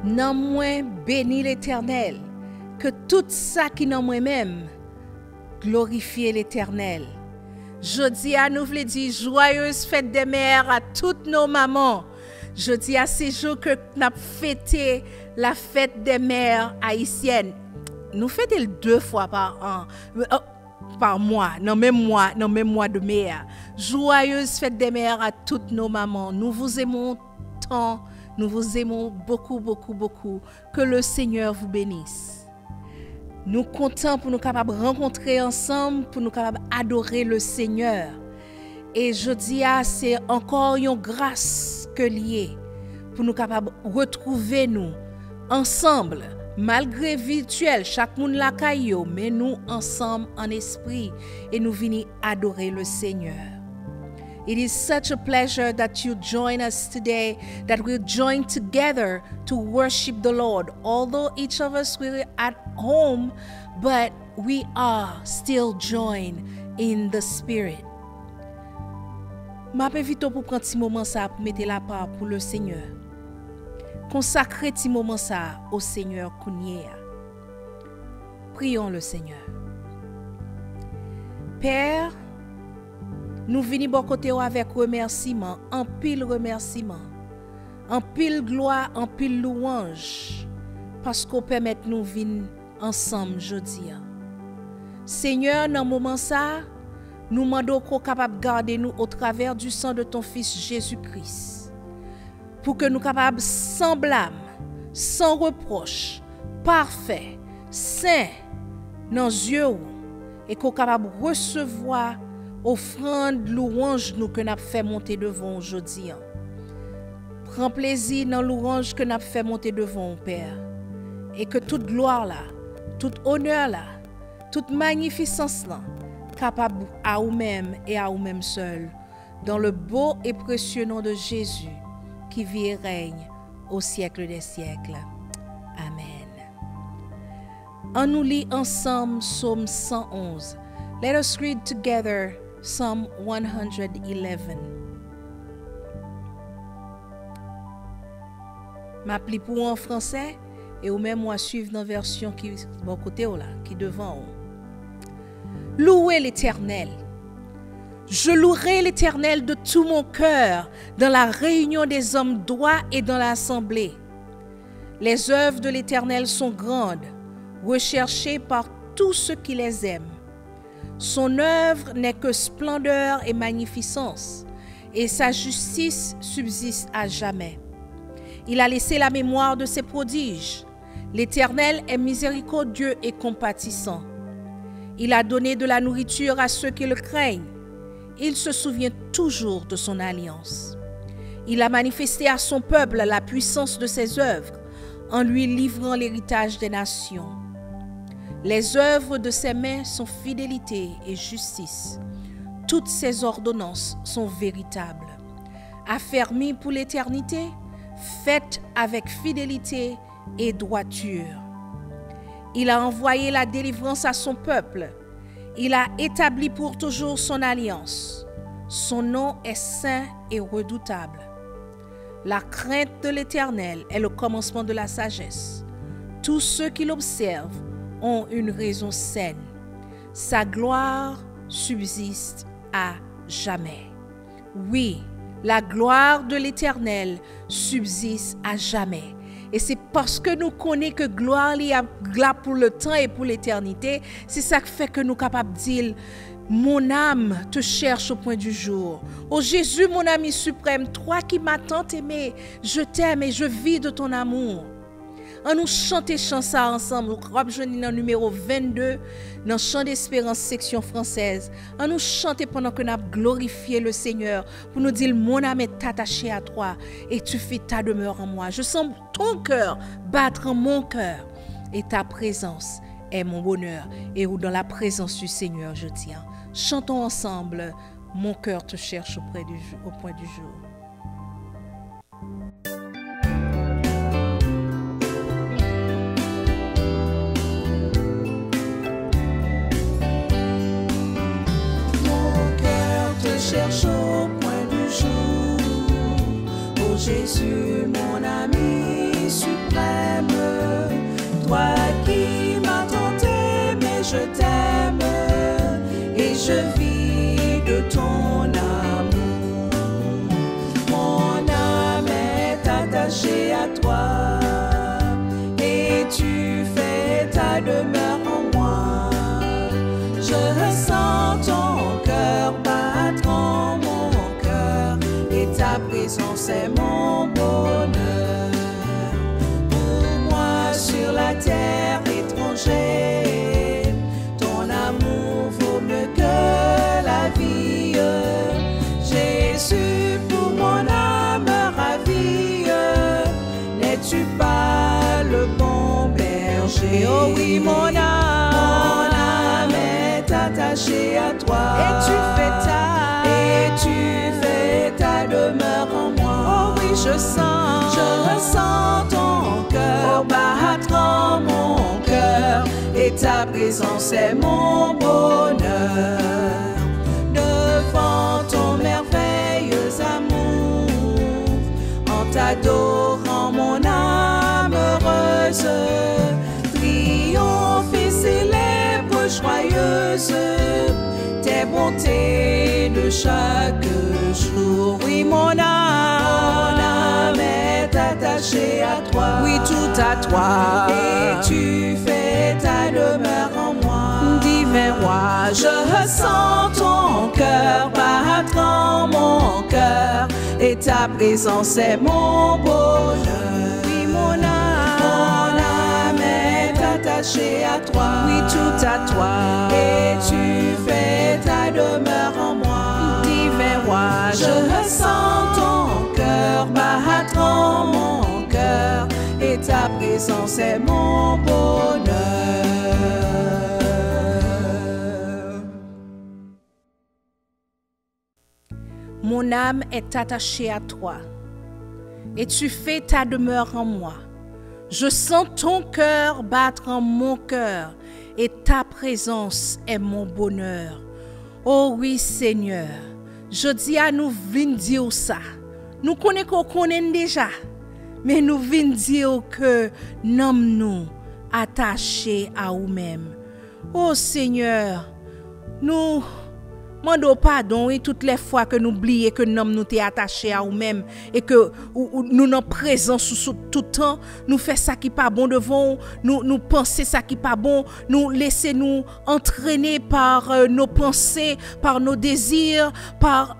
Nan moi béni l'Éternel, que tout ça qui nan moi-même glorifie l'Éternel. Jodi à nous voulons dire joyeuse fête des mères à toutes nos mamans. Jodi à ces jours que nous avons fêté la fête des mères haïtiennes. Nous fêtons 2 fois par an, par mois, non même mois de mère. Joyeuse fête des mères à toutes nos mamans. Nous vous aimons tant. Nous vous aimons beaucoup, beaucoup, beaucoup. Que le Seigneur vous bénisse. Nous comptons pour nous capables de rencontrer ensemble, pour nous capables d'adorer le Seigneur. Et je dis, c'est encore une grâce que liée pour nous capables de retrouver nous ensemble, malgré virtuel, chaque monde la caillou, mais nous ensemble en esprit et nous venons adorer le Seigneur. It is such a pleasure that you join us today, that we'll join together to worship the Lord. Although each of us will at home, but we are still joined in the Spirit. M'invite pour prendre ce moment ça pour mettre la part pour le Seigneur. Consacrer ce moment ça au Seigneur Kounia. Prions le Seigneur. Père, nous venons bon côté avec remerciement, en pile remerciement, en pile gloire, en pile louange, parce qu'on permet nous venir ensemble aujourd'hui. Seigneur, dans ce moment ça, nous demandons qu'on soit capable de garder nous au travers du sang de ton Fils Jésus-Christ, pour que nous soyons capables sans blâme, sans reproche, parfait, saint, dans les yeux, et qu'on soit capable de recevoir offrande, louange nous que nous avons fait monter devant aujourd'hui. Prends plaisir dans louange que nous avons fait monter devant, Père. Et que toute gloire là, tout honneur là, toute magnificence là, capable à vous-même et à vous-même seul, dans le beau et précieux nom de Jésus, qui vit et règne au siècle des siècles. Amen. On nous lit ensemble Psaume 111. Let us read together Psalm 111. M'appli pour en français et ou même moi suivre dans la version qui bon côté là, qui devant. Louez l'Éternel. Je louerai l'Éternel de tout mon cœur dans la réunion des hommes droits et dans l'assemblée. Les œuvres de l'Éternel sont grandes, recherchées par tous ceux qui les aiment. Son œuvre n'est que splendeur et magnificence, et sa justice subsiste à jamais. Il a laissé la mémoire de ses prodiges. L'Éternel est miséricordieux et compatissant. Il a donné de la nourriture à ceux qui le craignent. Il se souvient toujours de son alliance. Il a manifesté à son peuple la puissance de ses œuvres, en lui livrant l'héritage des nations. Les œuvres de ses mains sont fidélité et justice. Toutes ses ordonnances sont véritables. Affermies pour l'éternité, faites avec fidélité et droiture. Il a envoyé la délivrance à son peuple. Il a établi pour toujours son alliance. Son nom est saint et redoutable. La crainte de l'Éternel est le commencement de la sagesse. Tous ceux qui l'observent ont une raison saine. Sa gloire subsiste à jamais. Oui, la gloire de l'Éternel subsiste à jamais. Et c'est parce que nous connaissons que gloire est là pour le temps et pour l'éternité, c'est ça qui fait que nous sommes capables de dire, mon âme te cherche au point du jour. Oh Jésus, mon ami suprême, toi qui m'as tant aimé, je t'aime et je vis de ton amour. On nous chante ça ensemble, dans le numéro 22, dans Chant d'Espérance, section française. On nous chante pendant que nous avons glorifié le Seigneur, pour nous dire, mon âme est attachée à toi, et tu fais ta demeure en moi. Je sens ton cœur battre en mon cœur, et ta présence est mon bonheur. Et où dans la présence du Seigneur, je tiens. Chantons ensemble, mon cœur te cherche au point du jour. Cherche au point du jour, oh Jésus, mon ami suprême. c'est mon bonheur. Pour moi sur la terre étrangère, ton amour vaut mieux que la vie. Jésus, pour mon âme ravie, n'es-tu pas le bon berger? Oh oui, mon âme est attachée à toi. Et tu fais ta demeure en moi. Oh oui, je ressens ton cœur battre en mon cœur. Et ta présence est mon bonheur. Devant ton merveilleux amour, en t'adorant mon âme heureuse, triomphe et célèbre joyeuse tes bontés de chaque jour. Oui, mon âme est attachée à toi. Oui, tout à toi. Et tu fais ta demeure en moi. Divin roi, je ressens ton cœur battre en mon cœur. Et ta présence est mon bonheur. Oui, mon âme est attachée à toi. Oui, tout à toi. Et tu fais ta demeure en moi. Divin roi, je ressens ton cœur battre en mon cœur. Et ta présence est mon bonheur. Mon âme est attachée à toi, et tu fais ta demeure en moi. Je sens ton cœur battre en mon cœur, et ta présence est mon bonheur. Oh oui, Seigneur, je dis à nous, venons dire ça. Nous connaissons déjà, mais nous venons dire que nous sommes attachés à nous-mêmes. Oh Seigneur, nous demandons pardon et toutes les fois que nous oublions que nous sommes attachés à nous-mêmes et que nous sommes présents tout le temps, nous faisons ça qui n'est pas bon devant nous pensons ça qui n'est pas bon, nous laissons nous entraîner par nos pensées, par nos désirs, par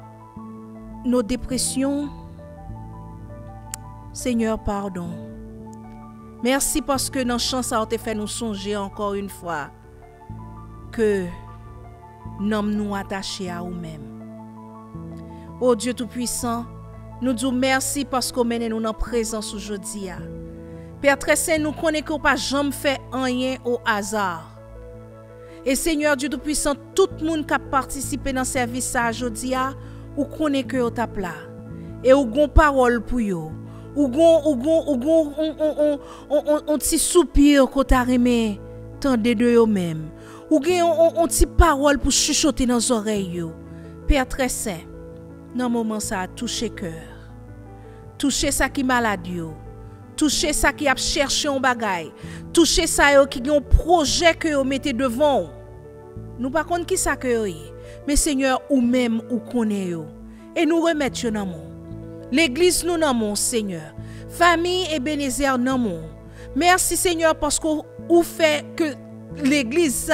nos dépressions. Seigneur, pardon. Merci parce que dans chance ça a fait nous songer encore une fois que nous sommes attachés à nous-mêmes. Oh Dieu Tout-Puissant, nous disons merci parce que vous menez nous dans présence aujourd'hui. Père très saint, nous connaissons qu'on pas jamais fait rien au hasard. Et Seigneur Dieu Tout-Puissant, tout le monde qui a participé dans le service aujourd'hui, ou connaît que vous êtes là. Et vous avez une parole pour vous. Ou on petit soupir qu'on t'a remis tendez de eux-mêmes. Ou on petit parole pour chuchoter dans les oreilles. Père très saint, dans le moment ça a touché cœur. Touché ça qui malade yo. Touché ça qui a cherché un bagay. Touché ça yo qui a un projet que vous mettez devant. Nous pas connait qui ça que yo. Mais Seigneur ou même ou connaît yo. Et nous remettons dans mon. L'église nous nommons, Seigneur. Famille et Ebenezer nommons. Merci, Seigneur, parce que vous faites que l'église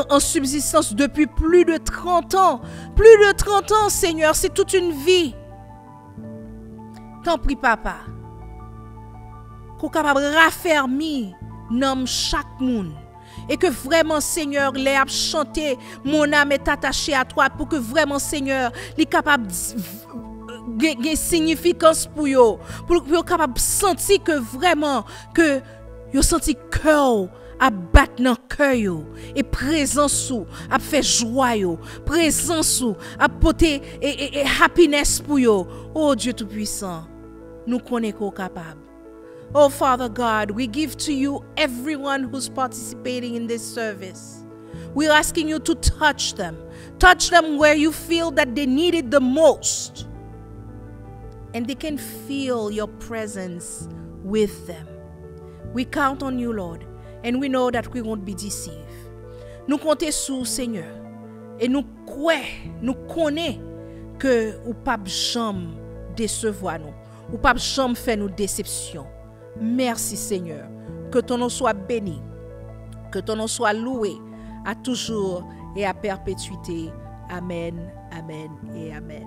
en subsistance depuis plus de 30 ans. Plus de 30 ans, Seigneur, c'est toute une vie. T'en prie, Papa. Qu'on capable de raffermir nom chaque monde. Et que vraiment, Seigneur, les a chanté, mon âme est attachée à toi, pour que vraiment, Seigneur, les capable de significance pour yo, pour que capable sentir que vraiment que yo senti cœur a battre dans cœur et présence sous a fait joie yo, présence sous a porter et happiness pour yo. Oh Dieu tout puissant, nous connaissons capable. Oh Father God, we give to you everyone who's participating in this service. We're asking you to touch them where you feel that they need it the most. And they can feel your presence with them. We count on you, Lord, and we know that we won't be deceived. Nous comptons sur Seigneur, et nous connaissons que ou pas jamais décevoir nous, ou pas jamais faire nous déception. Merci Seigneur, que ton nom soit béni, que ton nom soit loué à toujours et à perpétuité. Amen, amen et amen.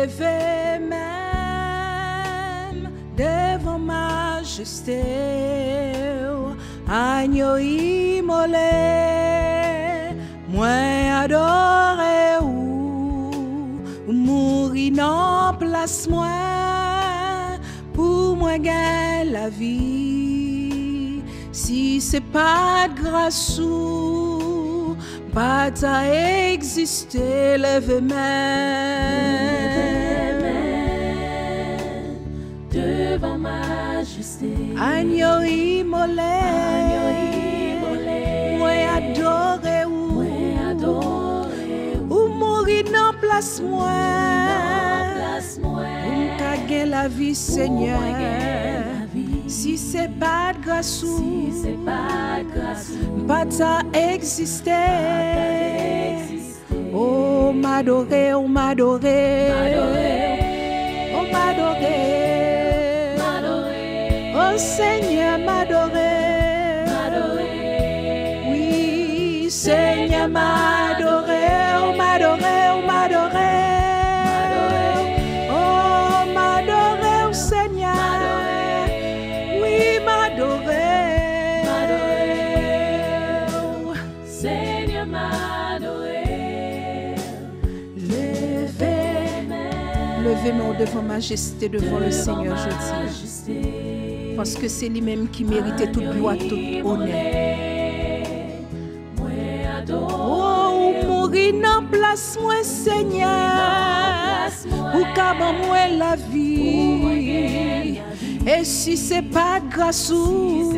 lever même devant majesté, agneau immolé, moi adoré ou mourir en place moi, pour moi gagner la vie. Si c'est pas de grâce ou pas t'as existé, lève même devant majesté, agneau immolé, moi adoré ou mourir en place moi, pour gagner la vie Seigneur. Si c'est pas de grâce ou pas t'as existé, oh m'adorer, oh m'adorer, oh m'adorer, oh Seigneur m'adorer, oui Seigneur m'adorer, oh m'adorer, oh m'adorer, oh m'adorer, oh Seigneur. Seigneur m'adorer, levez-moi devant majesté devant le Seigneur je dis, parce que c'est lui-même qui méritait toute gloire, toute honneur. Oh, mourir en place moi Seigneur, ou qu'avant moi la vie. Et si c'est pas de grâce ou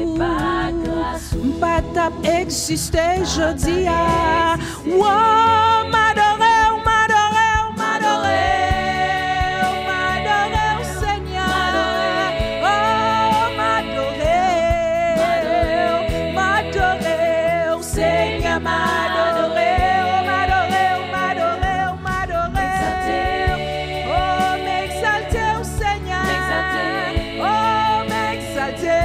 pas t'as existé, je dis ah, oh m'adorer, oh m'adorer, oh m'adorer, oh m'adorer, oh Seigneur, oh m'adorer, m'adorer, oh Seigneur, m'adorer, oh m'adorer, oh m'adorer, oh m'adorer, oh m'exalter, oh Seigneur, oh m'exalter,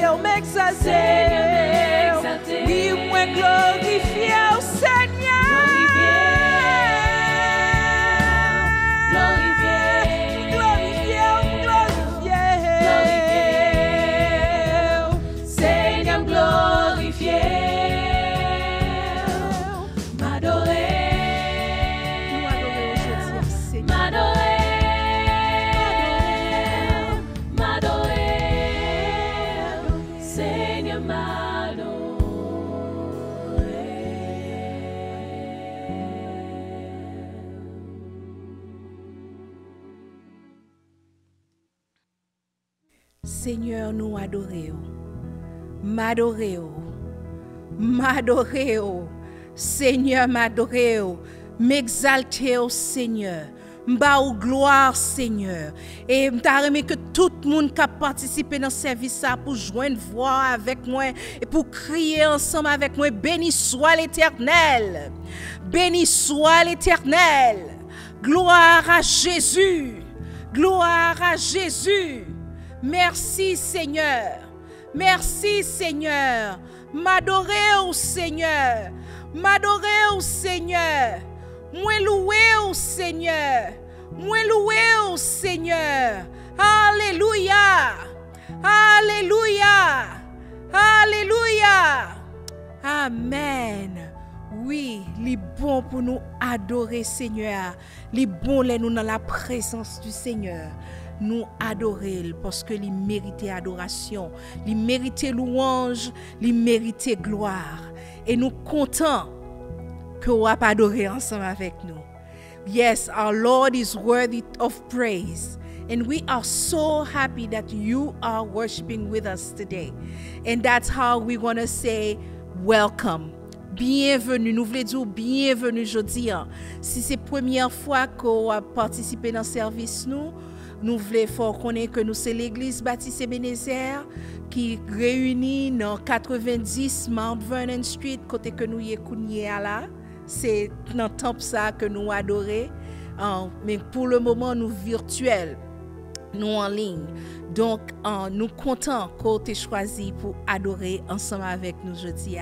oh m'exalter, oui, moi glorifier au Seigneur, glorifier, Seigneur glorifier, m'adorer, nous adorer aujourd'hui, Seigneur. Seigneur, nous adorons, m'adorons, Seigneur, m'adorons, m'exalter au Seigneur, m'ba ou gloire, Seigneur. Et m'aimerais que tout le monde qui a participé dans ce service pour joindre voix avec moi et pour crier ensemble avec moi, béni soit l'Éternel, béni soit l'Éternel, gloire à Jésus, gloire à Jésus. Merci Seigneur, merci Seigneur, m'adorer au Seigneur, m'adorer au Seigneur, moi louer au Seigneur, moi louer au Seigneur, alléluia, alléluia, alléluia, amen. Oui, il est bon pour nous adorer Seigneur, il est bon les nous dans la présence du Seigneur. Nous adorer parce que il mérite adoration, il mérite louange, il mérite gloire. Et nous contents que vous avez adoré ensemble avec nous. Yes, our Lord is worthy of praise. And we are so happy that you are worshiping with us today. And that's how we're going to say welcome. Bienvenue, nous voulons dire bienvenue aujourd'hui. Si c'est la première fois que vous avez participé dans le service, nous voulons faire connaître que nous c'est l'église baptiste Ebenezer qui réunit dans 90 Mount Vernon Street côté que nous y est là. C'est dans le temple ça que nous adorons. Mais pour le moment nous virtuels, nous en ligne. Donc nous contents qu'on t'ait choisi pour adorer ensemble avec nous aujourd'hui.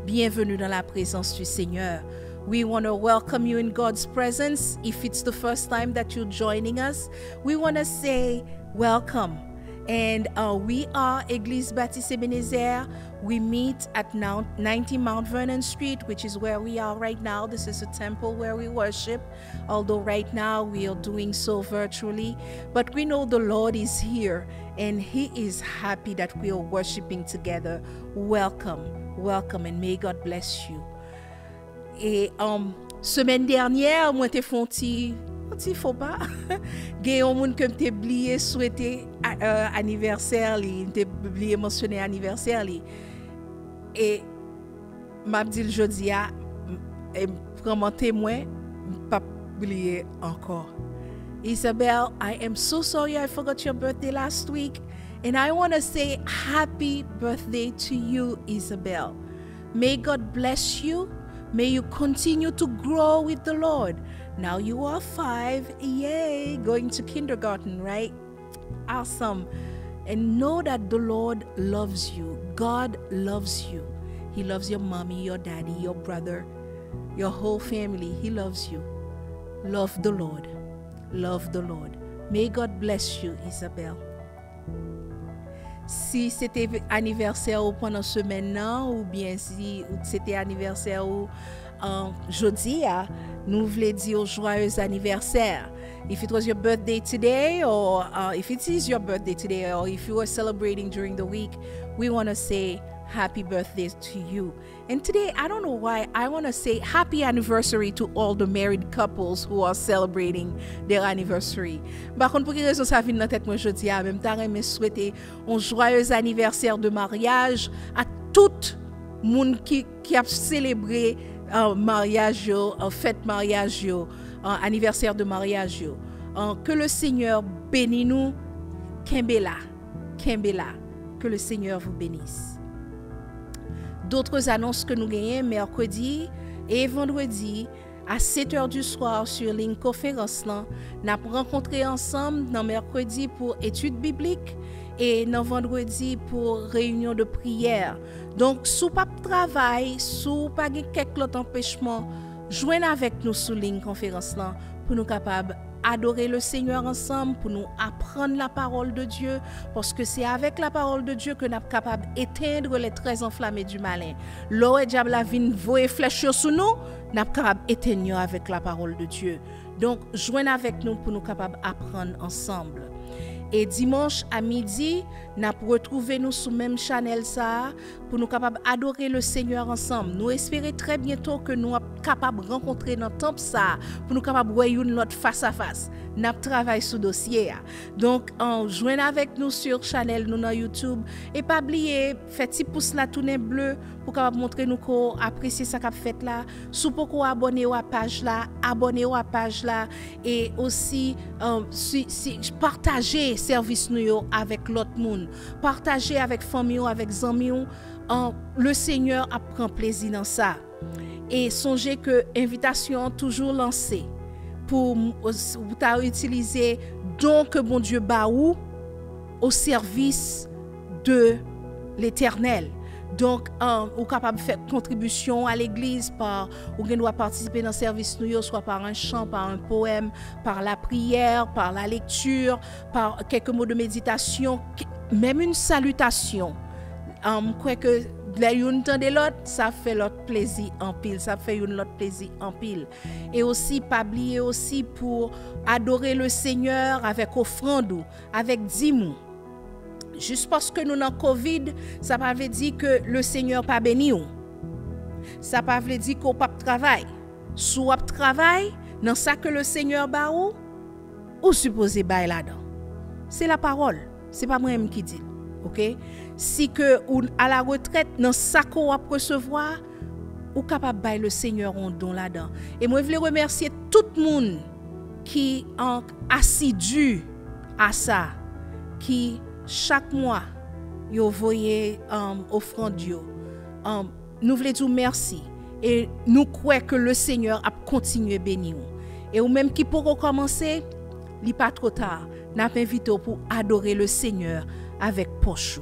Bienvenue dans la présence du Seigneur. We want to welcome you in God's presence. If it's the first time that you're joining us, we want to say welcome. And we are Église Baptiste Ebenezer. We meet at 90 Mount Vernon Street, which is where we are right now. This is a temple where we worship, although right now we are doing so virtually. But we know the Lord is here, and He is happy that we are worshiping together. Welcome, welcome, and may God bless you. Et semaine dernière, moi te font ti faut pas. Gen yon moun ke m'te oublié souhaiter anniversaire li, m'te oublié mentionner anniversaire li. Et m'a dit le jodi a prend témoin, pas oublié encore. Isabel, I am so sorry I forgot your birthday last week, and I want to say happy birthday to you, Isabel. May God bless you. May you continue to grow with the Lord. Now you are 5, yay, going to kindergarten, right? Awesome. And know that the Lord loves you. God loves you. He loves your mommy, your daddy, your brother, your whole family. He loves you. Love the Lord. Love the Lord. May God bless you, Isabel. Si c'était anniversaire ou pendant semaine ou bien si c'était anniversaire ou jeudi, nous voulons dire joyeux anniversaire. If it was your birthday today, or if it is your birthday today, or if you were celebrating during the week, we want to say happy birthday to you. And today, I don't know why, I want to say happy anniversary to all the married couples who are celebrating their anniversary. Par contre, pour quelle raison ça vient dans tête moi jeudi à même temps, mais souhaiter un joyeux anniversaire de mariage à tout monde qui a célébré mariage yo, fête mariage yo, anniversaire de mariage yo. Que le Seigneur bénisse nous, Kembela, que le Seigneur vous bénisse. D'autres annonces que nous gagnons mercredi et vendredi à 7h du soir sur ligne conférence là, nous avons rencontré ensemble dans mercredi pour études bibliques et dans vendredi pour réunion de prière. Donc sous pas de travail, sous pas quelques autres empêchements, joignez avec nous sur ligne conférence là pour nous capables adorer le Seigneur ensemble, pour nous apprendre la parole de Dieu, parce que c'est avec la parole de Dieu que nous sommes capables d'éteindre les traits enflammés du malin. L'eau et diable a vine voyer flèche sur nous, nous sommes capables d'éteindre avec la parole de Dieu. Donc, joignez avec nous pour nous capables d'apprendre ensemble. Et dimanche à midi, nous retrouvons nous sur même channel ça pour nous capables adorer le Seigneur ensemble. Nous espérons très bientôt que nous sommes capables de rencontrer dans le temple ça pour nous capables de voir notre face à face. Nous travaillons sur le dossier. Donc, joignez avec nous sur channel nous dans YouTube et pas oublier faites petit pouce là tourner bleu pour capable montrer nous qu'on apprécie ça qu'a fait là. Sous pour abonner à page là, et aussi partager service nous avec l'autre monde, partager avec famille, avec amis, le Seigneur a prend plaisir dans ça. Et songez que invitation toujours lancée pour utiliser don que bon Dieu baou au service de l'Éternel. Donc, ou capable de faire contribution à l'église ou doit participer dans le service nous, soit par un chant, par un poème, par la prière, par la lecture, par quelques mots de méditation, même une salutation. Quoi que l'une de l'autre, ça fait l'autre plaisir en pile, ça fait une autre plaisir en pile. Et aussi, pas oublier aussi pour adorer le Seigneur avec offrande, avec dîmes. Juste parce que nous dans Covid, ça ne veut pas dire que le Seigneur pas béni. Ça ne veut pas dire qu'on pas travail. Si on travaille dans ça que le Seigneur ba ou supposé ba là-dedans. C'est la parole, c'est pas moi-même qui dit. OK? Si que ou à la retraite dans ça qu'on va recevoir, ou capable ba le Seigneur en don là-dedans. Et moi je voulais remercier tout le monde qui est assidu à ça, qui chaque mois, vous voyez offrande. Nous voulons dire merci. Et nous croyons que le Seigneur a continué à bénir. Et ou même qui pourront commencer, il n'est pas trop tard. Nous invitons pour adorer le Seigneur avec poche.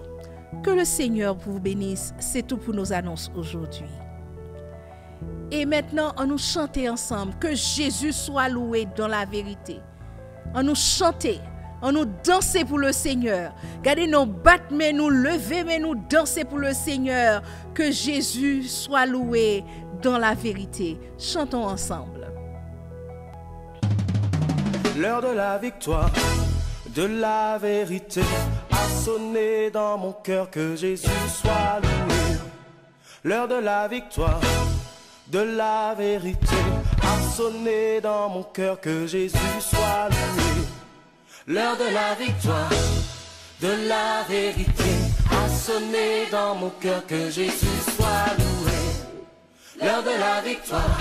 Que le Seigneur vous bénisse. C'est tout pour nos annonces aujourd'hui. Et maintenant, on nous chanter ensemble. Que Jésus soit loué dans la vérité. On nous chanter. On nous danser pour le Seigneur. Gardez nos battre, mais nous lever, mais nous danser pour le Seigneur. Que Jésus soit loué dans la vérité. Chantons ensemble. L'heure de la victoire, de la vérité, a sonné dans mon cœur, que Jésus soit loué. L'heure de la victoire, de la vérité, a sonné dans mon cœur, que Jésus soit loué. L'heure de la victoire, de la vérité, a sonné dans mon cœur, que Jésus soit loué. L'heure de la victoire,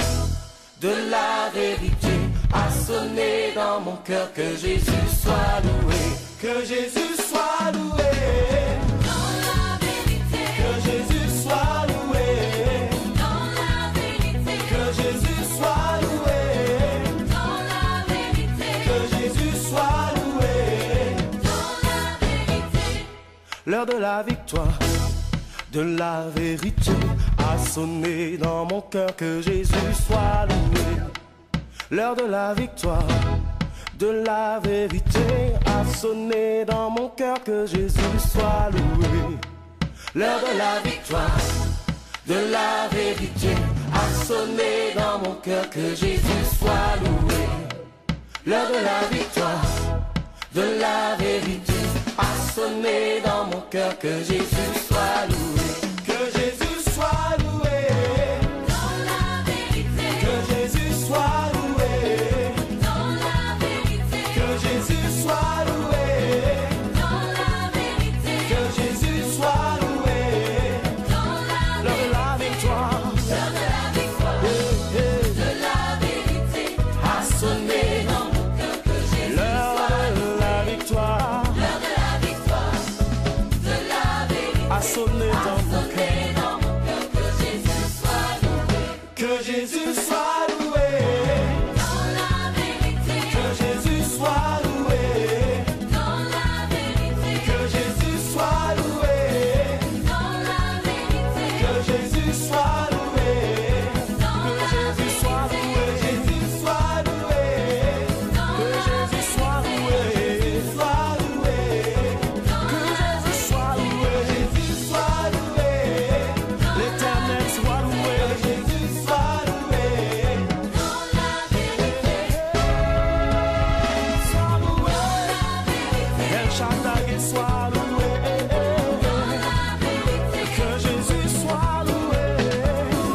de la vérité, a sonné dans mon cœur, que Jésus soit loué. Que Jésus soit loué. Dans la vérité. Que Jésus soit loué. Dans la vérité. Que Jésus soit loué. Dans la vérité. Que Jésus soit loué. Dans la vérité. L'heure de la victoire, de la vérité, a sonné dans mon cœur, que Jésus soit loué. L'heure de la victoire, de la vérité, a sonné dans mon cœur, que Jésus soit loué. L'heure de la victoire, de la vérité, a sonné dans mon cœur, que Jésus soit loué. L'heure de la victoire, de la vérité, a sonné dans mon cœur, que Jésus soit loué. Que Jésus soit loué. Dans la vérité. Que Jésus soit loué. Dans la vérité. Que Jésus soit loué. Dans la vérité. Que Jésus soit loué. Dans la victoire. L'heure de la victoire. De la vérité. A sonné dans mon cœur, que Jésus soit loué. L'heure de la victoire. L'heure de la victoire. De la vérité. A sonné dans mon cœur, que Jésus soit loué. Que Jésus soit loué. Dans la vérité. Que Jésus soit loué. Dans la vérité. Que Jésus soit loué. Dans la vérité. Que Jésus soit loué. Dans la vérité. Que Jésus soit loué. Que Jésus soit loué. Soit loué. Que Jésus soit loué. Jésus soit loué. L'Éternel soit loué. Jésus soit loué. Dans la vérité. Soit loué. El Shaddai soit loué. Dans la vérité. Que Jésus soit loué.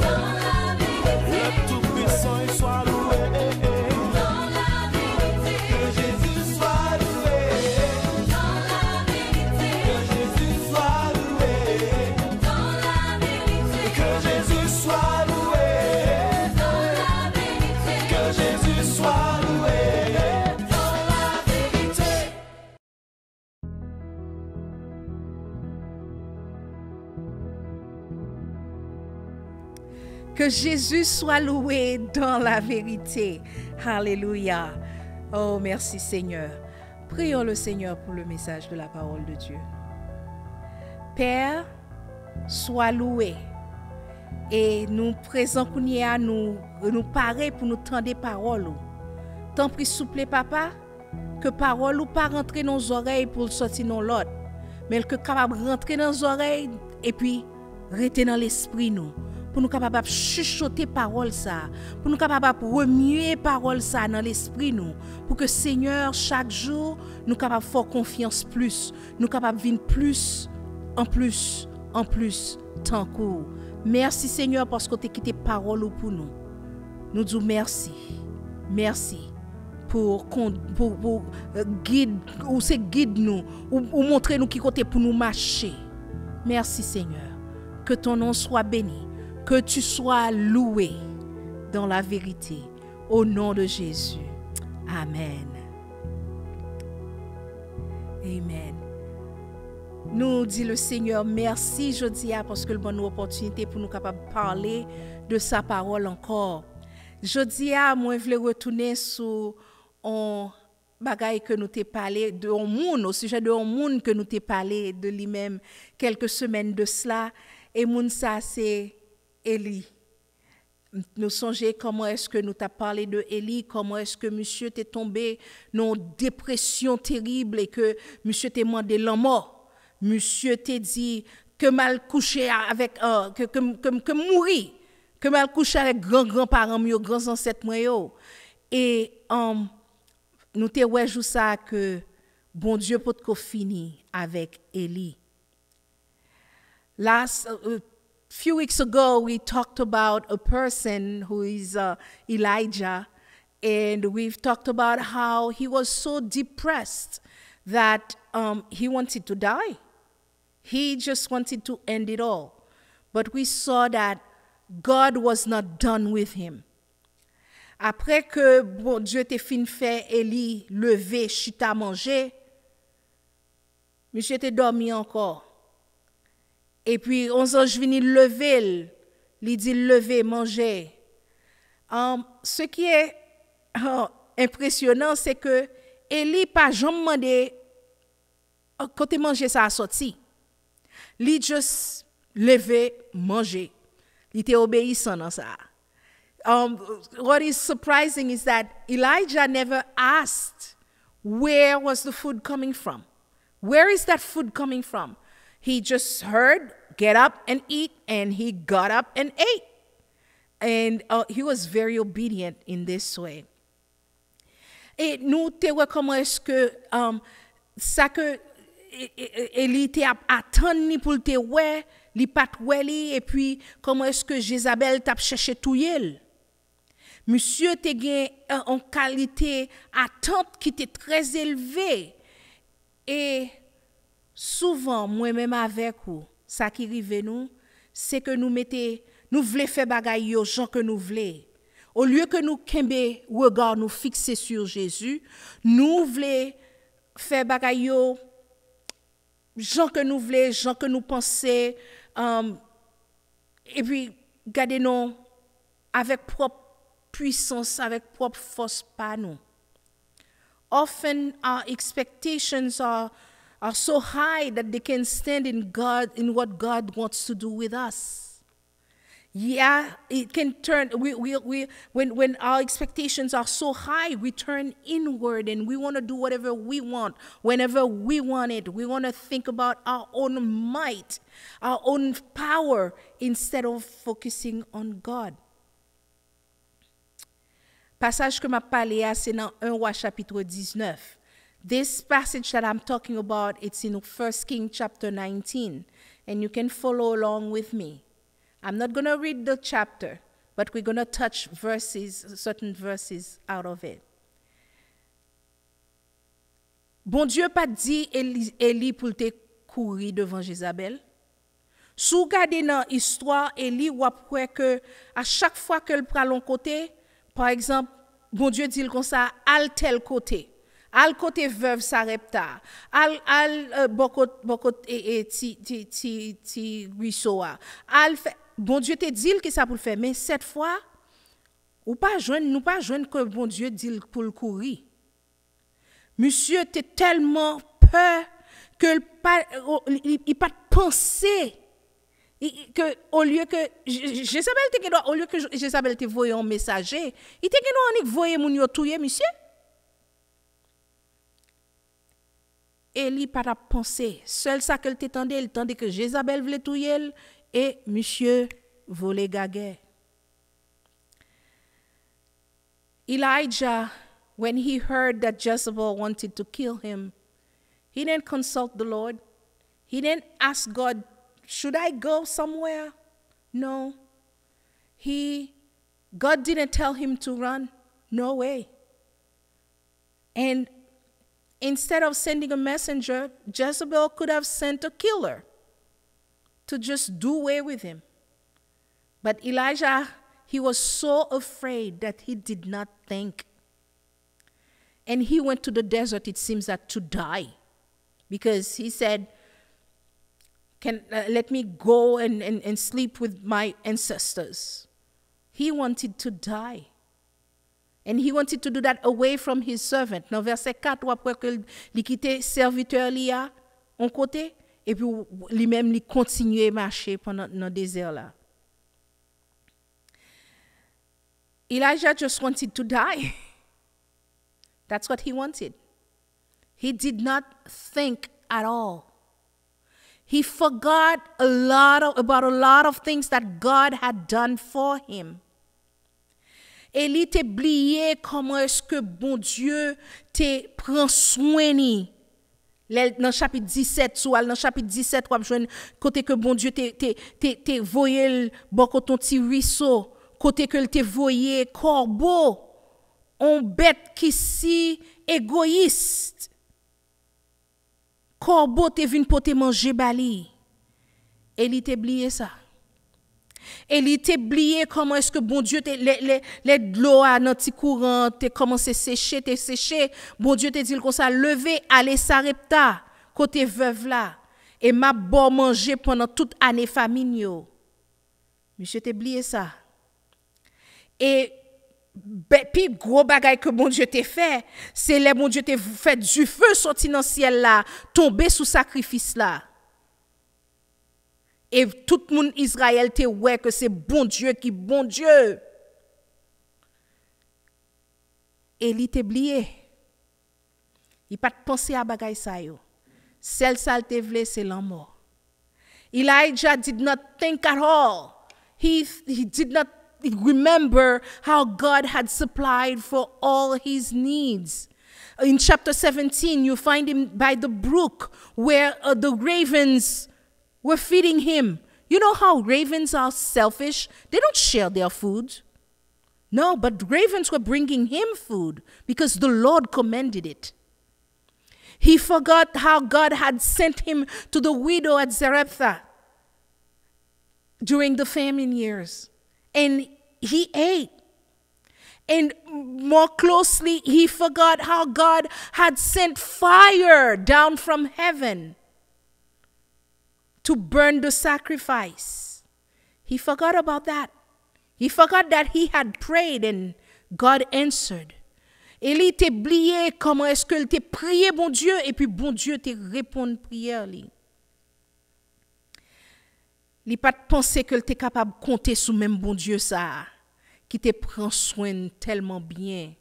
Dans la vérité. Le Tout-Puissant il soit loué. Dans la vérité. Que Jésus soit loué. Dans la vérité. Que Jésus soit loué. Dans la vérité. Que Jésus soit loué. Dans la vérité. Que Jésus soit loué. Dans la vérité. Que Jésus soit loué dans la vérité. Alléluia. Oh, merci Seigneur. Prions le Seigneur pour le message de la parole de Dieu. Père, sois loué. Et nous présents à nous parer pour nous tendre des paroles. Tant pis souple papa, que parole ou pas rentrer dans nos oreilles pour sortir dans l'autre, mais que capable rentrer dans nos oreilles et puis rester dans l'esprit nous. Pour nous capables chuchoter parole ça, pour nous capables remuer parole ça dans l'esprit nous, pour que Seigneur chaque jour nous capables faire confiance plus, nous capables vivre plus en plus tant court. Merci Seigneur parce que tu as quitté parole pour nous. Nous disons merci. Merci pour guide ou c'est guide nous ou montrer nous qui côté pour nous marcher. Merci Seigneur. Que ton nom soit béni. Que tu sois loué dans la vérité. Au nom de Jésus. Amen. Amen. Nous dit le Seigneur merci jeudi parce que le bonne opportunité pour nous capables de parler de sa parole encore. Jeudi moi je voulais retourner sur un bagaille que nous t'ai parlé de un monde au sujet de un monde que nous t'ai parlé de lui-même quelques semaines de cela et monde ça c'est Élie. nous songer comment est-ce que nous t'a parlé de Élie, comment est-ce que monsieur t'est tombé dans une dépression terrible et que monsieur t'est demandé la mort. Monsieur t'est dit que mal couché avec que mourir, que mal couché avec grand-parents mieux, grands ancêtres moi. Et nous te wèjou ça que bon Dieu peut te fini avec Élie. Few weeks ago, we talked about a person who is Elijah, and we've talked about how he was so depressed that he wanted to die. He just wanted to end it all. But we saw that God was not done with him. Après que bon Dieu t'ait fin fait Élie lever, chita manger, monsieur t'est dormi encore. Et puis, on ange vini lever, il dit lever, manger. Ce qui est impressionnant, c'est que Élie pas jamais demandé côté manger ça a sorti. Il juste lever, manger. Il était obéissant dans ça. What is surprising is that Elijah never asked where was the food coming from. Where is that food coming from? He just heard, get up and eat, and he got up and ate. And he was very obedient in this way. Et nous te voyons comment est-ce que ça que Élie te attendu pour te ouais, li pat ouais et puis comment est-ce que Jézabel t'a cherché touyer. Monsieur te gen en qualité attente qui était très élevée. Et souvent, moi-même avec vous, ça qui arrive nous, c'est que nous voulons faire bagaille yo gens que nous voulons. Au lieu que nous kembe regard nous fixer sur Jésus, nous voulons faire bagaille yo gens que nous voulons, gens que nous pensons, et puis gardez nous avec propre puissance, avec propre force pas nous. Often our expectations are so high that they can stand in what God wants to do with us. Yeah, it can turn. When our expectations are so high, we turn inward and we want to do whatever we want, whenever we want it. We want to think about our own might, our own power, instead of focusing on God. Passage que m'a parlé c'est dans 1 Roi chapitre 19. This passage that I'm talking about, it's in 1 Kings chapter 19, and you can follow along with me. I'm not going to read the chapter, but we're going to touch certain verses out of it. Bon Dieu pas dit Élie pour te courir devant Jézabel. Sous garder dans l'histoire, Élie ou après que à chaque fois qu'elle prend l'on côté, par exemple, bon Dieu dit comme ça, al tel côté. Al côté veuve Sarepta, al bokot ti ruisseau. Al bon Dieu te dit que ça pour le faire, mais cette fois nous pas joindre que bon Dieu dit pour le courir. Monsieur t'es tellement peur que il pas penser que au lieu que Jézabel te voyait un messager, il te que nous voyer moun yo touyer monsieur. Élie pas penser, seul ça qu'elle t'entendait, il tendait que Jézabel voulait touyer et monsieur volait gaguet. Elijah, when he heard that Jezebel wanted to kill him, he didn't consult the Lord. He didn't ask God, should I go somewhere? No. God didn't tell him to run. No way. And instead of sending a messenger, Jezebel could have sent a killer to just do away with him. But Elijah, he was so afraid that he did not think. And he went to the desert, it seems that to die. Because he said, let me go and sleep with my ancestors. He wanted to die. And he wanted to do that away from his servant. Dans verset 4, après que il quitté serviteur li a en côté et puis lui-même il continuait marcher pendant dans désert là. Elijah just wanted to die. That's what he wanted. He did not think at all. He forgot about a lot of things that God had done for him. Élie t'a oublié comment est-ce que bon Dieu te prend soin ni. Dans chapitre 17, dans chapitre 17, on joindre côté que bon Dieu te voyé bon ton petit ruisseau, côté que te voyé corbeau, on bête qui si égoïste. Corbeau te vinn pour te manger bali. Élie t'a oublié ça. Élie t'a oublié comment est-ce que bon Dieu les l'eau à dans petit courant te commencé à sécher, te sécher. Bon Dieu te dit comme ça lever aller Sarepta côté veuve là et m'a bon manger pendant toute année famine yo. Monsieur t'a oublié ça. Et puis gros bagay que bon Dieu t'a fait, c'est les bon Dieu t'a fait du feu sorti dans ciel là, tomber sous sacrifice là. Et tout le monde Israël te ouais que c'est bon Dieu qui bon Dieu. Élie t'a oublié. Il pas penser à bagay ça yo. Celle ça te vle c'est la mort. Elijah did not think at all. He did not remember how God had supplied for all his needs. In chapter 17, you find him by the brook where the ravens were feeding him. You know how ravens are selfish? They don't share their food. No, but ravens were bringing him food because the Lord commanded it. He forgot how God had sent him to the widow at Zarephath during the famine years. And he ate. And more closely, he forgot how God had sent fire down from heaven to burn the sacrifice. He forgot about that. He forgot that he had prayed and God answered. Élie t'a oublié comment est-ce que t'a prié bon Dieu et puis bon Dieu t'a répondu prière li. Li pas penser que t'es capable de compter sur même bon Dieu ça qui te prend soin tellement bien.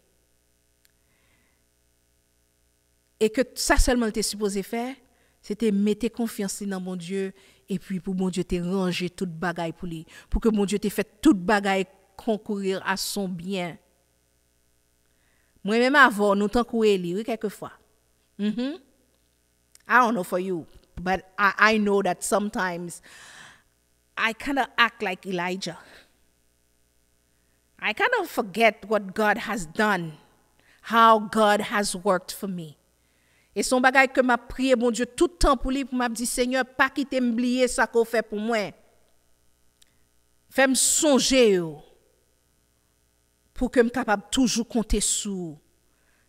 Et que ça seulement t'es supposé faire, c'était mettre confiance dans bon Dieu et puis pour bon Dieu te ranger toute bagaille pour lui, pour que bon Dieu te fait toute bagaille concourir à son bien. Moi-même avant, nous t'en coué lui, oui, quelquefois. I don't know for you, but I know that sometimes I kind of act like Elijah. I kind of forget what God has done, how God has worked for me. Et son bagay que m'a prié, bon Dieu, tout temps pour lui, pour m'a dit, Seigneur, pas quitter m'oublier ça qu'on fait pour moi. Fais-moi songer yo, pour que me capable toujours compter sur.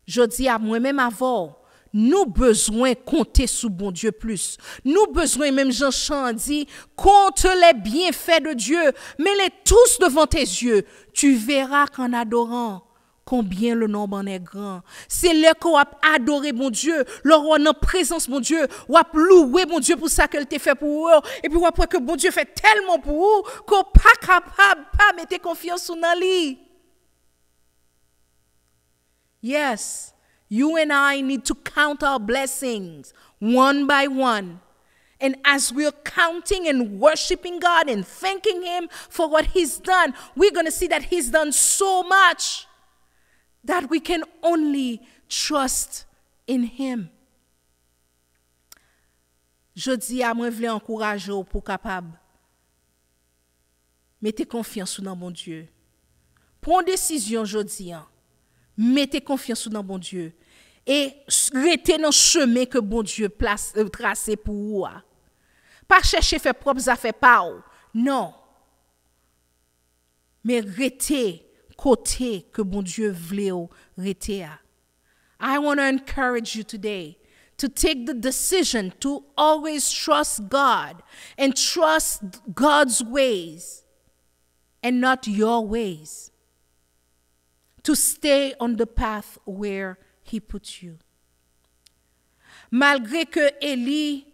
Je dis à moi-même avant, nous besoin compter sur bon Dieu plus. Nous besoin, même Jean Chan dit, compte les bienfaits de Dieu, mets-les tous devant tes yeux. Tu verras qu'en adorant, combien le nombre en est grand. C'est là qu'on a adoré mon Dieu, là on en présence mon Dieu, on a loué mon Dieu pour ça qu'elle t'a fait pour eux, et puis après que mon Dieu fait tellement pour vous qu'on pas capable pas mettre confiance dans lui. Yes, you and I need to count our blessings one by one. And as we're counting and worshiping God and thanking Him for what He's done, we're going to see that He's done so much that we can only trust in Him. Je dis à moi, je veux encourager pour capable. Mettez confiance dans mon Dieu. Prends décision aujourd'hui. Mettez confiance dans bon Dieu et restez dans le chemin que bon Dieu place tracé pour vous. Pas chercher faire propres affaires pas. Non. Mais restez côté que bon Dieu voulait rester. I want to encourage you today to take the decision to always trust God and trust God's ways and not your ways. To stay on the path where He put you. Malgré que Élie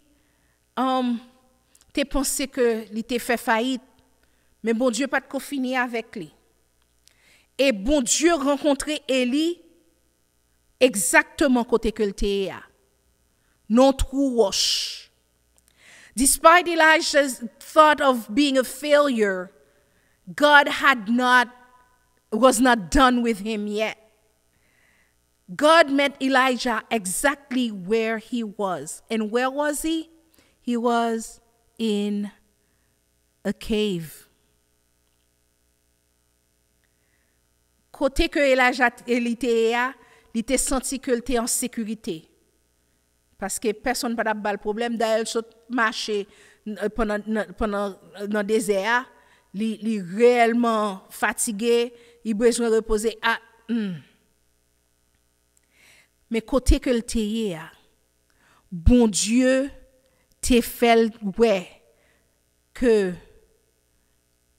t'ait pensé que il t'ait fait faillite, mais bon Dieu pas de fini avec lui. Et bon Dieu rencontrait Élie exactement côté que le était. Non trou roche. Despite Elijah's thought of being a failure, God was not done with him yet. God met Elijah exactly where he was. And where was he? He was in a cave. Côté que Elijah était, il était senti qu'il était en sécurité. Parce que personne n'a pas de problème. D'ailleurs, il marché pendant le désert. Il est réellement fatigué. Il a besoin de reposer. Mais côté que le était, bon Dieu t'a fait ouais que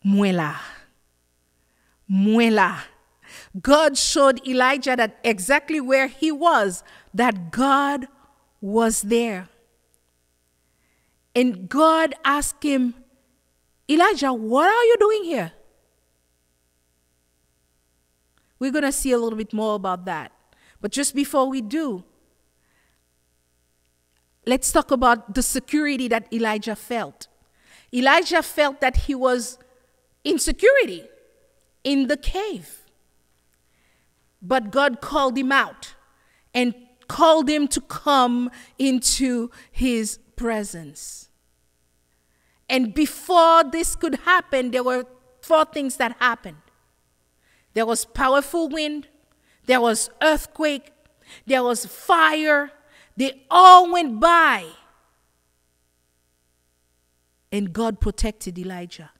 moi là. God showed Elijah that exactly where he was, that God was there. And God asked him, Elijah, what are you doing here? We're going to see a little bit more about that. But just before we do, let's talk about the security that Elijah felt. Elijah felt that he was in security in the cave. But God called him out and called him to come into his presence. And before this could happen, there were 4 things that happened. There was powerful wind, there was earthquake, there was fire. They all went by. And God protected Elijah.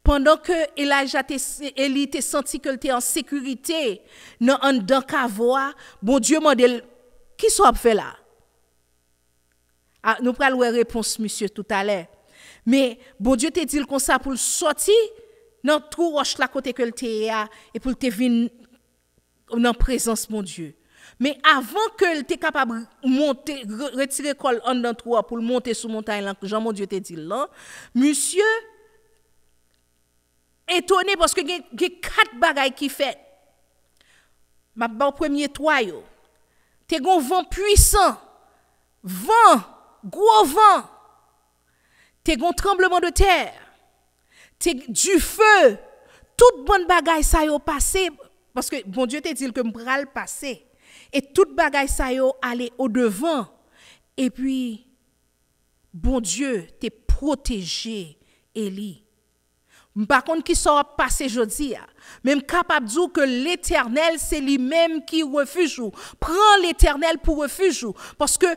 Pendant que Élie était senti qu'il était en sécurité dans cavoa, bon Dieu m'a dit, qui soit fait là? Nous prenons la réponse, monsieur, tout à l'heure. Mais bon Dieu t'a dit comme ça pour sortir dans trou roche là côté que le était et pour te venir dans présence mon Dieu. Mais avant que était capable monter retirer col en dans trou pour monter sur montagne là, Jean mon Dieu t'a dit là, monsieur étonné parce que il y a 4 bagailles qui fait. Ma ba premier toit yo. T'es gon vent puissant. Gros vent. T'es gon tremblement de terre. T'es du feu. Toute bonne bagaille ça yo passé parce que bon Dieu t'a dit que m'pral passer et toute bagaille ça yo aller au devant et puis bon Dieu t'es protégé Élie. Par contre, qui sort passé jeudi, même capable de dire que l'Éternel, c'est lui-même qui refuge. Prends l'Éternel pour refuge. Parce que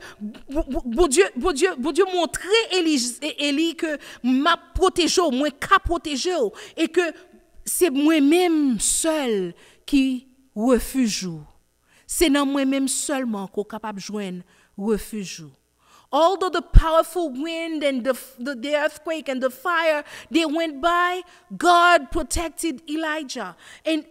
bon Dieu montrait Élie que m'a protégé, moi qu'a protégé, et que c'est moi-même seul qui refuge. C'est dans moi-même seulement qu'on est capable de joindre refuge. Although the powerful wind and the earthquake and the fire, they went by, God protected Elijah. And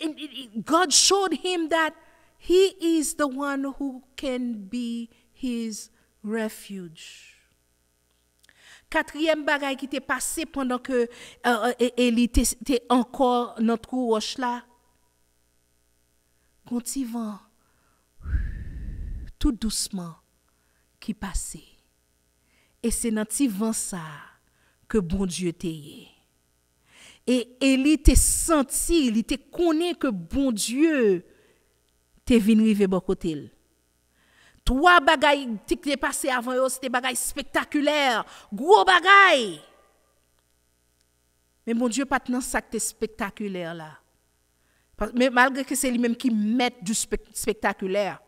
God showed him that he is the one who can be his refuge. 4e bagaille qui t'est passé pendant que Élie était encore dans notre roche là. Continuant tout doucement qui passait. Et c'est dans ce vent ça que bon Dieu t'est. Et Élie t'est senti, il t'est connu que bon Dieu t'est venu river bon côté. 3 bagailles qui t'est passé avant eux, c'était bagailles spectaculaires, gros bagailles. Mais bon Dieu pas dans ça que t'est spectaculaire là. Mais malgré que c'est lui-même qui met du spectaculaire.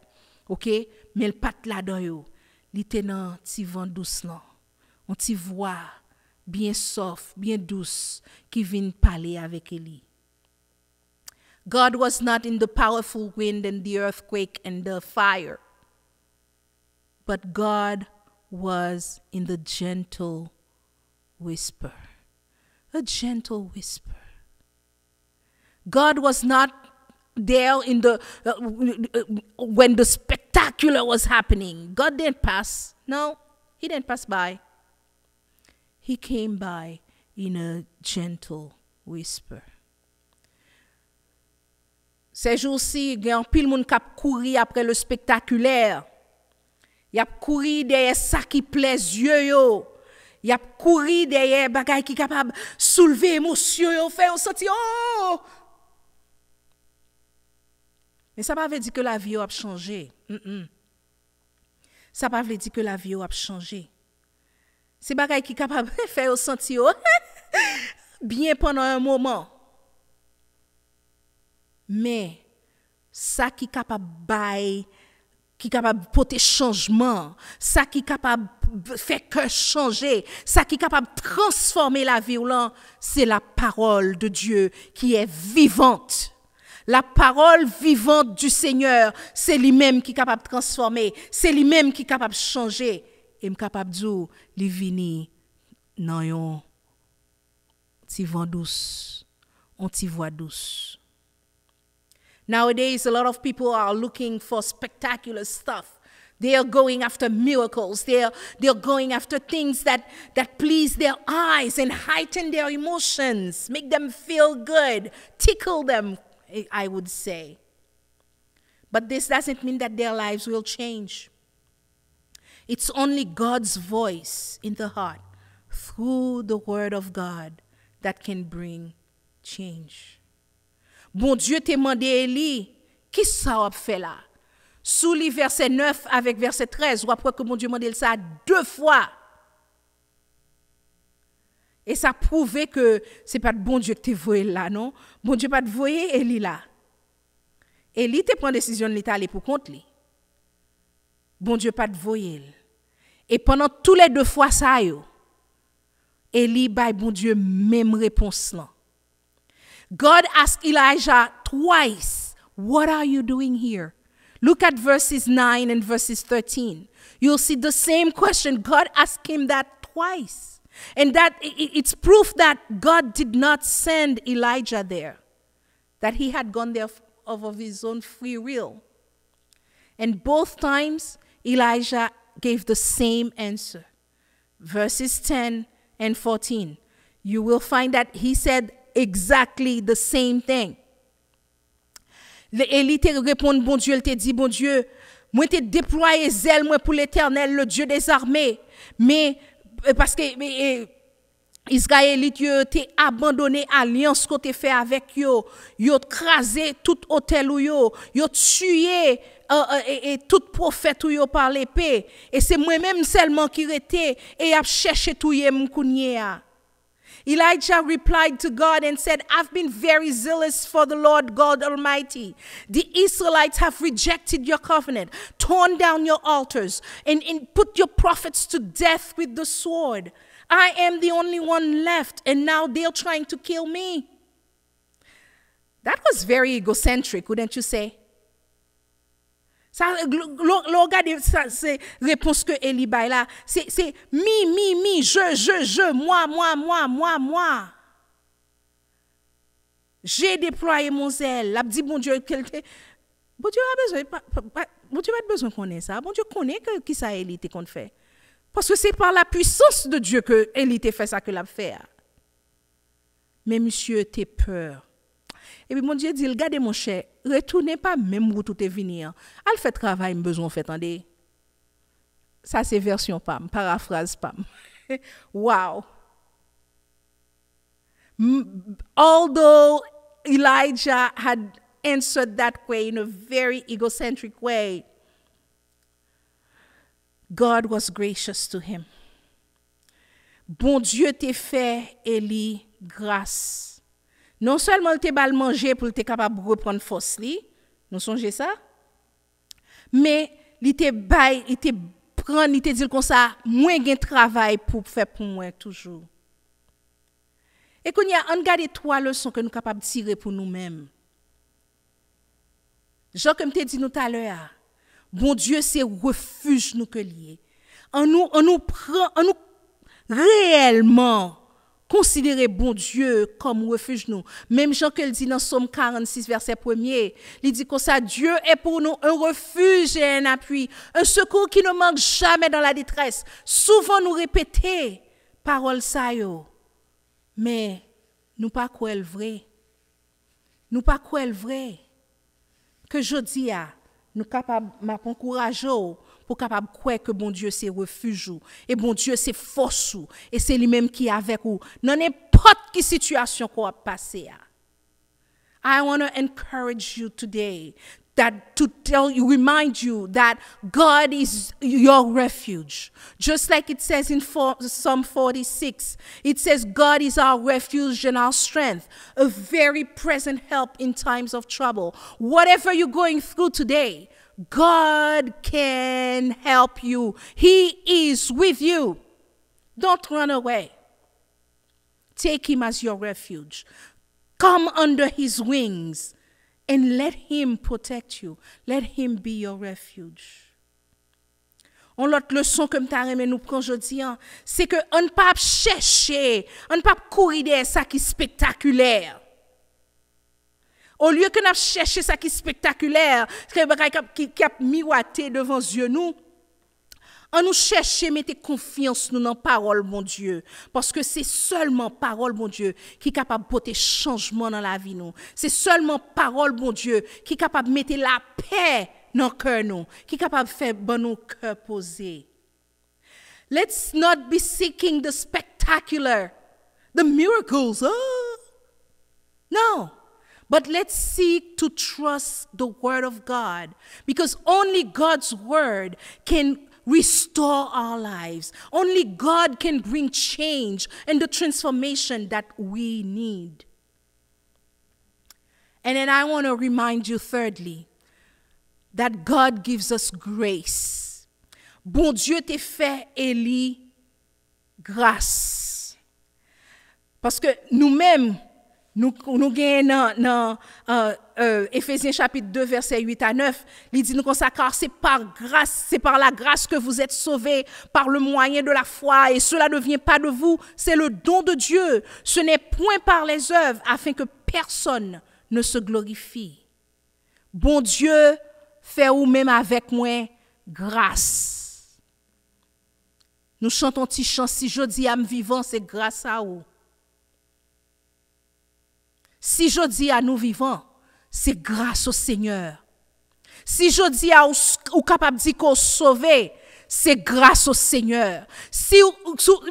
OK, mais le pas là-dedans yo. Il était dans petit vent douce là. On t'y voit bien soft, bien douce qui vient parler avec Élie. God was not in the powerful wind and the earthquake and the fire. But God was in the gentle whisper. A gentle whisper. God was not there in the when the spectacular was happening. God didn't pass. No, he didn't pass by. He came by in a gentle whisper. Ces jours-ci, il y a un pile monde qui a couru après le spectaculaire. Il a couru derrière ça qui plaît yeux yo. Il a couru derrière bagay qui capable soulever émotion yo, faire sentir oh. Mais ça pas veut dire que la vie a changé. Ça pas veut dire que la vie a changé. C'est bagay qui capable faire sentir bien pendant un moment. Mais ça qui capable bail, qui capable porter changement, ça qui capable faire que changer, ça qui capable transformer la vie, c'est la parole de Dieu qui est vivante. La parole vivante du Seigneur, c'est lui-même qui est capable de transformer, c'est lui-même qui est capable de changer. Et est capable de dire, li vini nan yon ti vent douce, on ti voix douce. Nowadays, a lot of people are looking for spectacular stuff. They are going after miracles. They're going after things that please their eyes and heighten their emotions, make them feel good, tickle them, I would say. But this doesn't mean that their lives will change. It's only God's voice in the heart through the word of God that can bring change. Bon Dieu t'a demandé Élie, qui ça a fait là? Sous les verset 9 avec verset 13, ou après que bon Dieu m'a dit ça 2 fois. Et ça prouvait que c'est pas de bon Dieu que tu voyé là, non? Bon Dieu pas de voyer Élie là. Élie te prend décision de l'état aller pour compte lui. Bon Dieu pas de voyer. Et pendant tous les 2 fois ça yo, Élie bay bon Dieu même réponse là. God asked Elijah twice, "What are you doing here?" Look at verses 9 and verses 13. You'll see the same question. God asked him that twice. And that it's proof that God did not send Elijah there, that he had gone there of his own free will. And both times, Elijah gave the same answer. Verses 10 and 14. You will find that he said exactly the same thing. Élie te répond, bon Dieu, il te dit, bon Dieu, moi te déployé zèle moi pour l'Éternel, le Dieu des armées, mais parce que Israélite yo te abandonné alliance qu'on te fait avec yo, yo crasé tout hôtel ou yo tué et tout prophète ou yo par l'épée, et c'est moi-même seulement qui resté et a cherché touyer m'kounye. Elijah replied to God and said, I've been very zealous for the Lord God Almighty. The Israelites have rejected your covenant, torn down your altars, and put your prophets to death with the sword. I am the only one left, and now they're trying to kill me. That was very egocentric, wouldn't you say? Ça, regardez, c'est réponse que Élie baille là. C'est mi, je, moi. J'ai déployé mon zèle. L'a dit, bon Dieu, bon Dieu a besoin qu'on ait ça. Bon Dieu connaît qui ça Élie te qu'on fait. Parce que c'est par la puissance de Dieu que Élie te fait ça que l'a fait. Mais monsieur, t'es peur. Et puis mon Dieu dit, regardez mon cher, retournez pas même où tout est venu. Al fait travail, besoin fait attendez. Ça c'est version PAM, paraphrase PAM. Wow. Although Elijah had answered that way in a very egocentric way, God was gracious to him. Bon Dieu t'a fait Élie grâce. Non seulement il te bal manger pour te capable de reprendre force li, nous songez ça, mais il te bail, il te prend, il te dit comme ça, moi gain travail pour faire pour moi toujours. Et qu'on y a on garde 3 leçons que nous capable tirer pour nous-mêmes. Jean comme te dit nous tout à l'heure, bon Dieu c'est refuge nous que lié. On nous réellement considérer bon Dieu comme refuge nous. Même Jean que le dit dans Psaume 46 verset 1er, il dit comme ça, Dieu est pour nous un refuge et un appui, un secours qui ne manque jamais dans la détresse. Souvent nous répéter parole ça yo. Mais nous pas quoi elle vrai. Nous pas quoi elle vrai. que je dis à nous capables m'encourager pour capable croire que bon Dieu c'est refuge et bon Dieu c'est force et c'est lui-même qui est avec vous dans n'importe quelle situation qu'on va passer à. I want to encourage you today remind you that God is your refuge. Just like it says in Psalm 46, it says God is our refuge and our strength, a very present help in times of trouble. Whatever you're going through today, God can help you. He is with you. Don't run away. Take him as your refuge. Come under his wings. And let him protect you. Let him be your refuge. On l'autre leçon que m'ta remè nous prend aujourd'hui, c'est que on ne pas chercher, on ne pas courir derrière ça qui est spectaculaire. Au lieu que nous chercher ça qui est spectaculaire, qui a miroité devant yeux nous, on nous cherche mettre confiance nous dans parole mon Dieu parce que c'est seulement parole mon Dieu qui est capable de porter changement dans la vie nous. C'est seulement parole mon Dieu qui est capable de mettre la paix dans cœur nous, qui est capable de faire bon nos cœurs posés. Let's not be seeking the spectacular, the miracles. Oh. No. But let's seek to trust the word of God because only God's word can restore our lives. Only God can bring change and the transformation that we need. And then I want to remind you thirdly that God gives us grace. Bon Dieu te fait élire grâce. Parce que nous-mêmes, nous gagnons dans Éphésiens chapitre 2, verset 8 à 9, il dit nous consacrer, c'est par grâce, c'est par la grâce que vous êtes sauvés par le moyen de la foi, et cela ne vient pas de vous, c'est le don de Dieu. Ce n'est point par les œuvres, afin que personne ne se glorifie. Bon Dieu, fait ou même avec moi grâce. Nous chantons petit chant, si je dis à me vivant, c'est grâce à vous. Si je dis à nous vivants, c'est grâce au Seigneur. Si je dis à ou capable de dire qu'on sauvé, c'est grâce au Seigneur. Si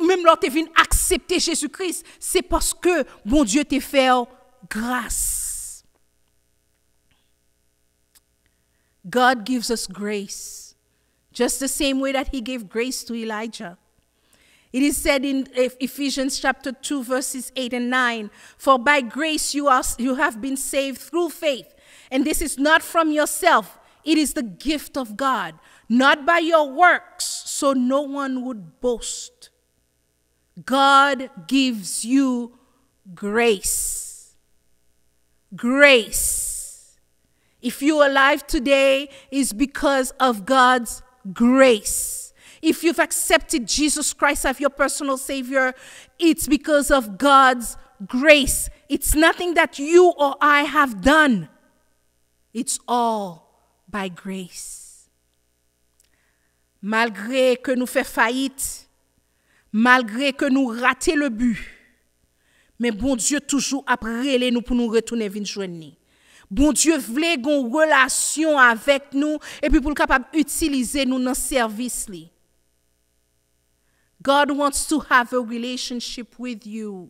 même lorsque tu viens accepter Jésus-Christ, c'est parce que bon Dieu t'a fait grâce. God gives us grace, just the same way that he gave grace to Elijah. It is said in Ephesians chapter 2, verses 8 and 9, for by grace you have been saved through faith, and this is not from yourself, it is the gift of God, not by your works, so no one would boast. God gives you grace. Grace. If you're alive today, it's because of God's grace. If you've accepted Jesus Christ as your personal Savior, it's because of God's grace. It's nothing that you or I have done. It's all by grace. Malgré que nous fait faillite, malgré que nous raté le but, mais bon Dieu toujours après nous pour nous retourner vers joindre. Bon Dieu voulait une relation avec nous et puis pour capable utiliser nous dans service li. God wants to have a relationship with you.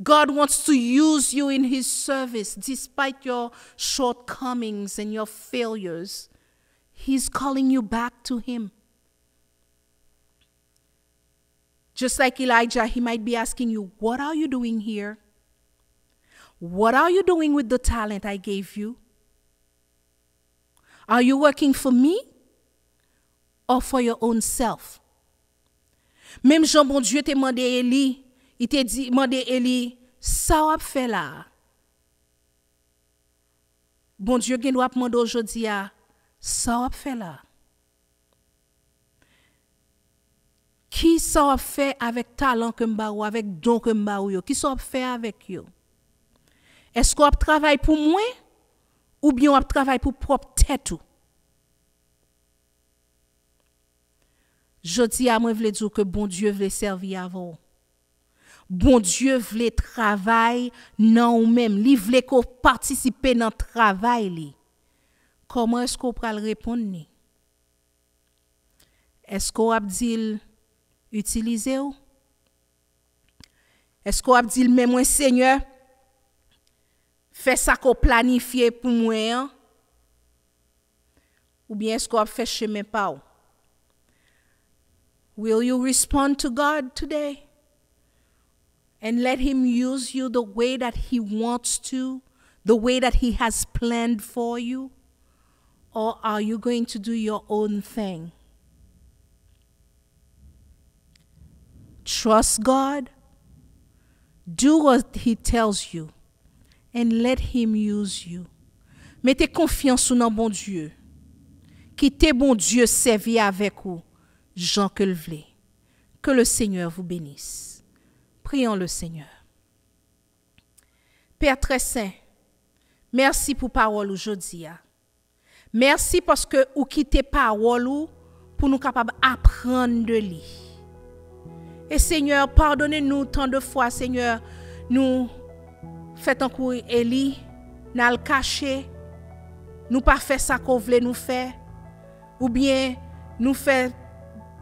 God wants to use you in his service despite your shortcomings and your failures. He's calling you back to him. Just like Elijah, he might be asking you, what are you doing here? What are you doing with the talent I gave you? Are you working for me or for your own self? Même Jean, bon Dieu, t'a demandé Élie, il t'a dit, demandé Élie, ça va faire là. Bon Dieu, qui doit demander aujourd'hui, ça va faire là. Qui ça va faire avec talent que m'ba ou avec don que m'ba ou? Qui ça va faire avec yo? Est-ce qu'on travaille pour moi ou bien on travaille pour propre tête? Je dis à moi, je veux dire que bon Dieu veut servir avant. Bon Dieu veut travailler dans ou même. Il veut qu'on participe dans le travail. comment est-ce qu'on peut répondre ni? Est-ce qu'on a dit utiliser ou? Est-ce qu'on a dit mais moi Seigneur fais ça qu'on planifié pour moi? Ou bien est-ce qu'on a fait chemin pas ou? Will you respond to God today? And let him use you the way that he wants to, the way that he has planned for you? Or are you going to do your own thing? Trust God. Do what he tells you. And let him use you. Mettez confiance dans bon Dieu. Quittez bon Dieu servir avec vous, Jean que le voulez. Que le Seigneur vous bénisse. Prions le Seigneur. Père très saint, merci pour parole aujourd'hui. Merci parce que vous quittez parole pour nous capables d'apprendre de lui. Et Seigneur, pardonnez-nous tant de fois, Seigneur, nous faisons encore Eli, nous le cacher, nous pas fait ça qu'on voulait nous faire, ou bien nous fait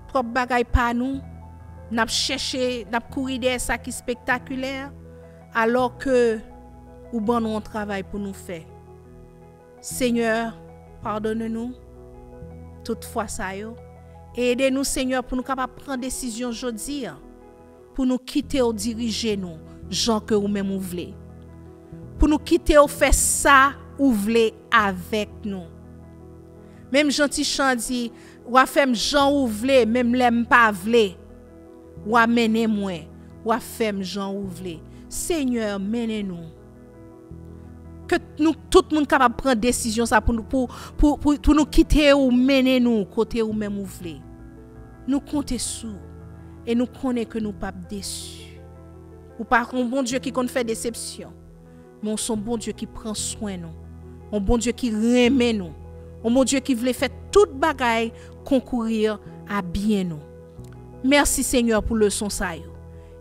propre bagaille par nous, nous cherché, nous courir des ça qui spectaculaire, alors que ou bon nous un travail pour nous faire. Seigneur, pardonne-nous toutefois ça yo. Et aidez-nous, Seigneur, pour nous capables de prendre décision aujourd'hui, pour nous quitter ou diriger nous, Jean que vous même vous voulez. Pour nous quitter ou faire ça ou voulez avec nous. Même gentil chant dit, ou a fait Jean ou voulez, même l'aime pas voulez. Ou a mené moi, ou a fait Jean ou voulez. Seigneur, menez-nous. Que nous tout le monde capable prendre décision ça pour nous quitter ou mener nous côté ou même ou voulez. Nous compter sur et nous connaissons que nous pas déçus. Ou pas un bon Dieu qui compte faire déception. Mais on son bon Dieu qui prend soin nous. Un bon Dieu qui remet nous. Un bon Dieu qui veut faire toute bagaille concourir à bien nous. Merci Seigneur pour le son ça yo.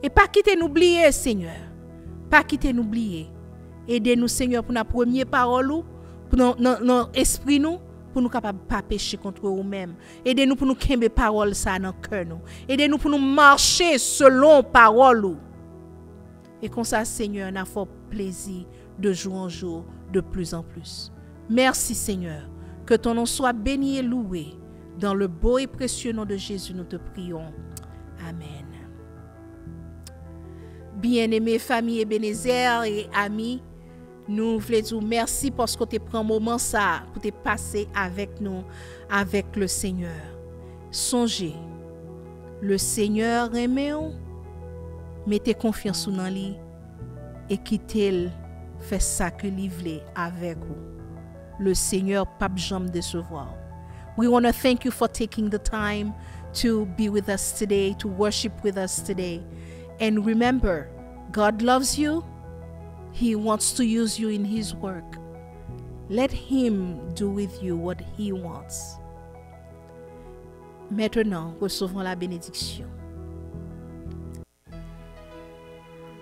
Et pas quitter nous oublier Seigneur. Pas quitter nous oublier. Aidez-nous, Seigneur, pour notre première parole, pour notre esprit, nous, pour nous capables de ne pas pécher contre nous-mêmes. Aidez-nous pour nous kembe parole ça dans le cœur. Aidez-nous pour nous marcher selon parole. Et comme ça, Seigneur, nous avons plaisir de jour en jour, de plus en plus. Merci, Seigneur. Que ton nom soit béni et loué. Dans le beau et précieux nom de Jésus, nous te prions. Amen. Bien-aimés, famille Ebenezer et amis, nous voulons dire merci parce que tu prends un moment ça pour te passer avec nous, avec le Seigneur. Songez, le Seigneur aime, mettez confiance en lui et quittez-le, fait ça que lui voulait avec vous. Le Seigneur pas jamais décevoir. We want to thank you for taking the time to be with us today, to worship with us today. And remember, God loves you. He wants to use you in His work. Let Him do with you what He wants. Maintenant, recevons la bénédiction.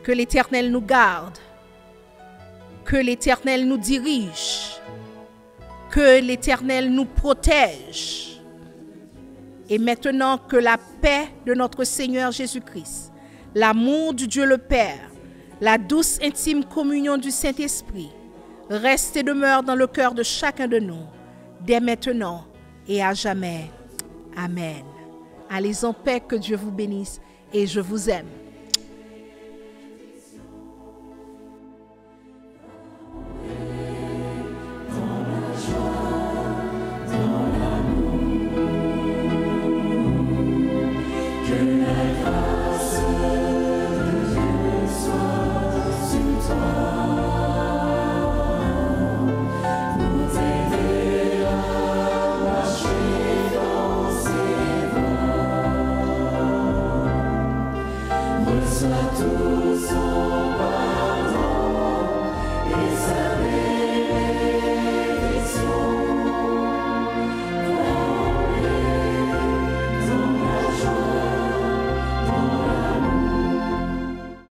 Que l'Éternel nous garde. Que l'Éternel nous dirige. Que l'Éternel nous protège. Et maintenant, que la paix de notre Seigneur Jésus-Christ, l'amour du Dieu le Père, la douce intime communion du Saint-Esprit reste et demeure dans le cœur de chacun de nous, dès maintenant et à jamais. Amen. Allez en paix, que Dieu vous bénisse et je vous aime. Reçois tout.